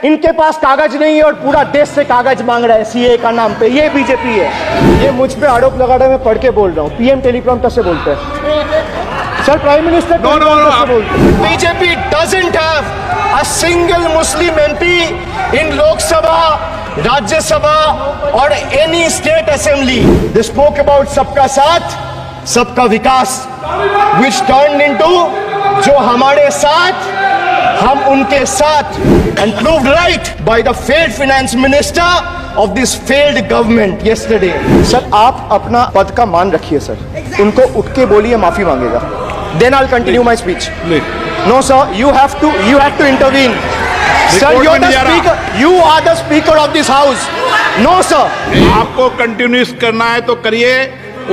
इनके पास कागज नहीं है और पूरा देश से कागज मांग रहा है सीए का नाम पे। ये बीजेपी है। ये मुझ पे आरोप लगा रहा है, मैं पढ़ के बोल रहा हूँ। पीएम टेलीप्रॉम्प्टर से बोलते हैं सर, प्राइम मिनिस्टर टेलीप्रॉम्प्टर से बोलते हैं। BJP doesn't have a single Muslim MP in Lok Sabha, Rajya Sabha और any state assembly. They spoke about सबका साथ सबका विकास, which turned into जो हमारे साथ हम उनके साथ, and proved right by the failed finance minister of this failed government yesterday. Sir आप अपना पद का मान रखिए सर, उनको उठ के बोलिए माफी मांगेगा, then I'll continue my speech. No sir, you have to intervene. Sir, you're the speaker. You are the speaker of this house. No sir. आपको कंटिन्यूस करना है तो करिए।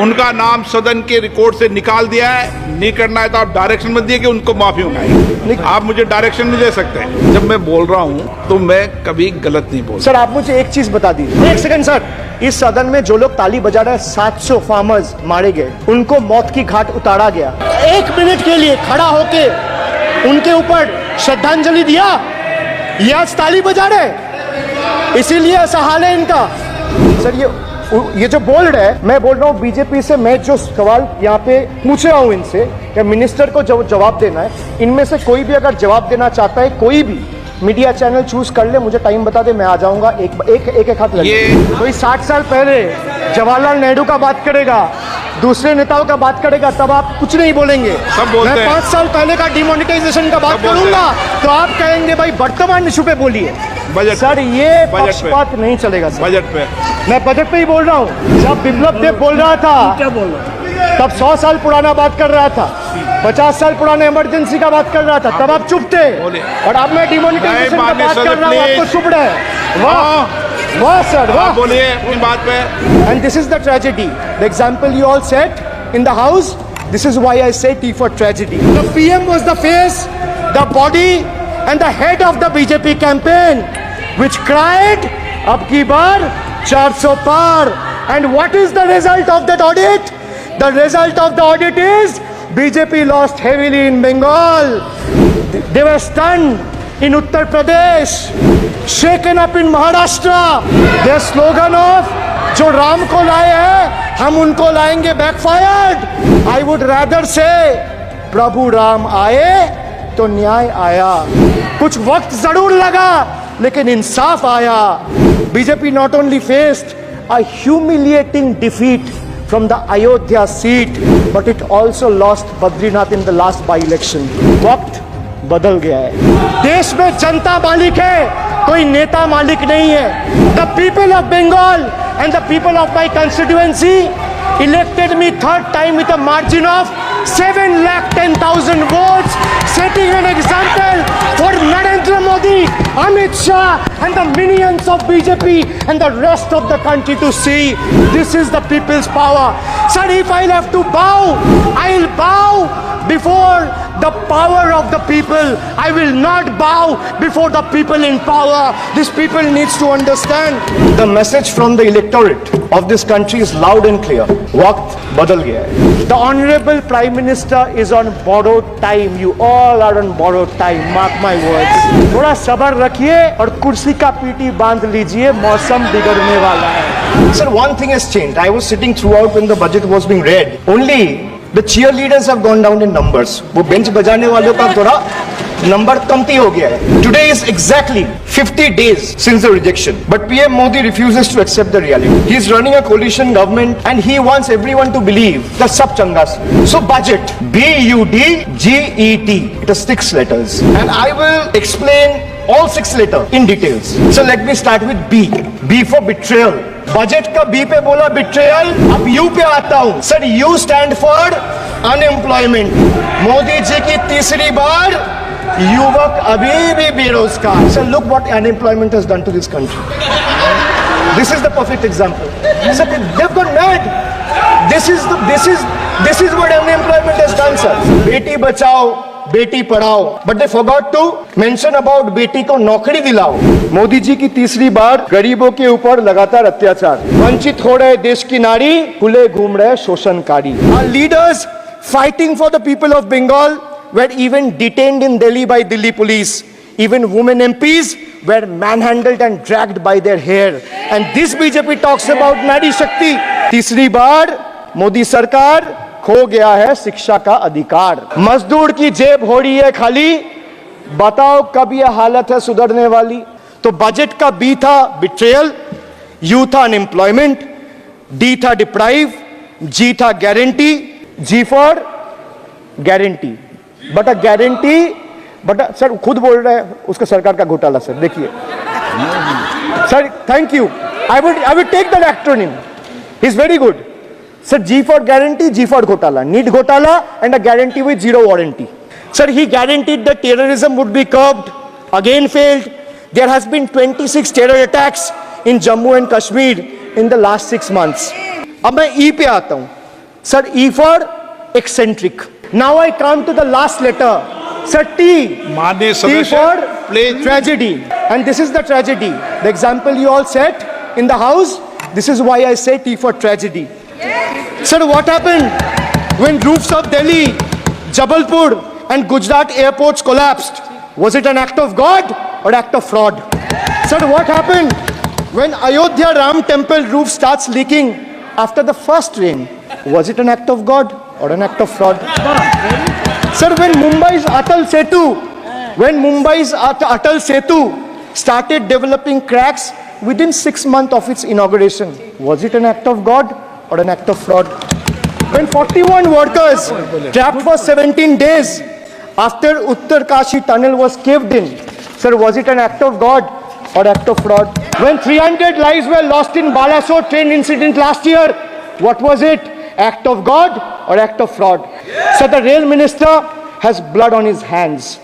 उनका नाम सदन के रिकॉर्ड से निकाल दिया है। नहीं करना है तो आप डायरेक्शन मत दिए कि उनको माफी मंगाइए। आप मुझे डायरेक्शन नहीं दे सकते। जब मैं बोल रहा हूँ तो मैं कभी गलत नहीं बोल। सर आप मुझे एक चीज बता दीजिए, एक सेकंड सर। इस सदन में जो लोग ताली बजा रहे हैं, 700 फार्मर्स मारे गए, उनको मौत की घाट उतारा गया। 1 मिनट के लिए खड़ा होके उनके ऊपर श्रद्धांजलि दिया, ये आज ताली बजा रहे, इसीलिए ऐसा हाल है इनका। सर ये जो बोल रहे हैं, मैं बोल रहा हूँ बीजेपी से, मैं जो सवाल यहाँ पे पूछ रहा हूँ इनसे, या मिनिस्टर को जवाब देना है, इनमें से कोई भी अगर जवाब देना चाहता है, कोई भी मीडिया चैनल चूज कर ले, मुझे टाइम बता दे, मैं आ जाऊंगा। एक हाथ लगे। कोई 60 साल पहले जवाहरलाल नेहरू का बात करेगा, दूसरे नेताओं का बात करेगा, तब आप कुछ नहीं बोलेंगे। मैं 5 साल पहले का डिमोनेटाइजेशन का बात करूंगा तो आप कहेंगे भाई वर्तमान इशू पे बोलिए। सर ये पक्षपात नहीं चलेगा सर। बजट पे मैं बजट पे ही बोल रहा हूँ। जब बिप्लब देव बोल रहा था, क्या बोल रहा, तब 100 साल पुराना बात कर रहा था, 50 साल पुराने इमरजेंसी का बात कर रहा था, तब आप चुप थे। और अब मैं डिमोनेटाइजेशन का बात कर रहा हूँ, आपको चुप रहे। वाह वाह सर, वाह। बोलिए अपनी बात पे। And this is the tragedy, the example you all set in the house, this is why I से T for tragedy. The PM was the face, the body and the head of the BJP campaign, which cried, अब की बार 400 पार. And what is the result of that audit? The result of the audit is BJP lost heavily in Bengal. They were stunned in Uttar Pradesh, shaken up in Maharashtra. Their slogan of जो राम को लाए हैं हम उनको लाएंगे backfired. I would rather say प्रभु राम आए तो न्याय आया. कुछ वक्त जरूर लगा लेकिन इंसाफ आया. BJP not only faced a humiliating defeat from the Ayodhya seat, but it also lost Badrinath in the last by-election. वक्त बदल गया है. देश में जनता मालिक है, कोई नेता मालिक नहीं है. The people of Bengal and the people of my constituency elected me third time with a margin of 7,10,000 votes, setting an example for Narendra Modi, Amit Shah and the minions of BJP and the rest of the country to see this is the people's power. Sir, if I'll have to bow, I'll bow before the power of the people. I will not bow before the people in power. These people needs to understand. The message from the electorate of this country is loud and clear. वक्त बदल गया है. The Honorable Prime Minister is on borrowed time. You all are on borrowed time. Mark my words. थोड़ा सब्र रखिए और कुर्सी का पीटी बांध लीजिए, मौसम बिगड़ने वाला है. Sir, one thing has changed. I was sitting throughout when the budget was being read. Only the cheerleaders have gone down in numbers. वो बेंच बजाने वालों का थोड़ा नंबर कमती हो गया है. Today is exactly 50 days since the rejection, but PM Modi refuses to accept the reality. He is running a coalition government and he wants everyone to believe that sab changa se. So budget, BUDGET, it has 6 letters, and I will explain all 6 letters in details. So let me start with B. B for betrayal. Budget का B पे बोला betrayal. अब U पे आता हूं. Sir you stand for unemployment. Modi ji की तीसरी बार युवक अभी भी बेरोजगार. Sir look what unemployment has done to this country. This is the perfect example. Sir they have gone mad. This is what unemployment has done. Sir बेटी बचाओ बेटी पढ़ाओ, but they forgot to mention about बेटी को नौकरी दिलाओ. मोदी जी की तीसरी बार गरीबों के ऊपर लगातार अत्याचार. वंचित हो रहे देश की नारी, खुले घूम रहे शोषणकारी. Our leaders fighting for the people of Bengal were even detained in Delhi by Delhi police. Even women MPs were manhandled and dragged by their hair. And this BJP talks about Nari Shakti. तीसरी बार मोदी सरकार खो गया है शिक्षा का अधिकार. मजदूर की जेब हो रही है खाली. बताओ कब यह हालत है सुधरने वाली. तो बजट का बी था बिट्रेयल, यू था अनएम्प्लॉयमेंट, डी था डिप्राइव, जी था guarantee, G for guarantee. But a guarantee, but sir खुद बोल रहे हैं उसका सरकार का घोटाला. सर देखिए sir, thank you. I would take that acronym. He is very good. Sir, G for guarantee, G for Ghotala. Need Ghotala and a guarantee with zero warranty. Sir, he guaranteed that terrorism would be curbed. Again failed. There has been 26 terror attacks in Jammu and Kashmir in the last 6 months. अब मैं E पे आता हूँ. Sir, E for eccentric. Now I come to the last letter. Sir, T. माननीय T सदस्य, for please. tragedy. And this is the tragedy. The example you all set in the house. This is why I say T for tragedy. Sir, what happened when roofs of Delhi, Jabalpur and Gujarat airports collapsed? Was it an act of God or act of fraud? Sir, what happened when Ayodhya Ram temple roof starts leaking after the first rain? Was it an act of God or an act of fraud? Sir, when Mumbai's Atal Setu started developing cracks within 6 months of its inauguration, was it an act of God or an act of fraud? When 41 workers trapped for 17 days after Uttarkashi tunnel was caved in, sir, was it an act of God or act of fraud? When 300 lives were lost in Balasore train incident last year, what was it? Act of God or act of fraud? So the rail minister has blood on his hands.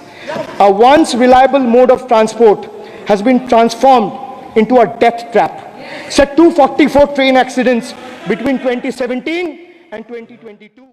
A once reliable mode of transport has been transformed into a death trap. So 244 train accidents between 2017 and 2022.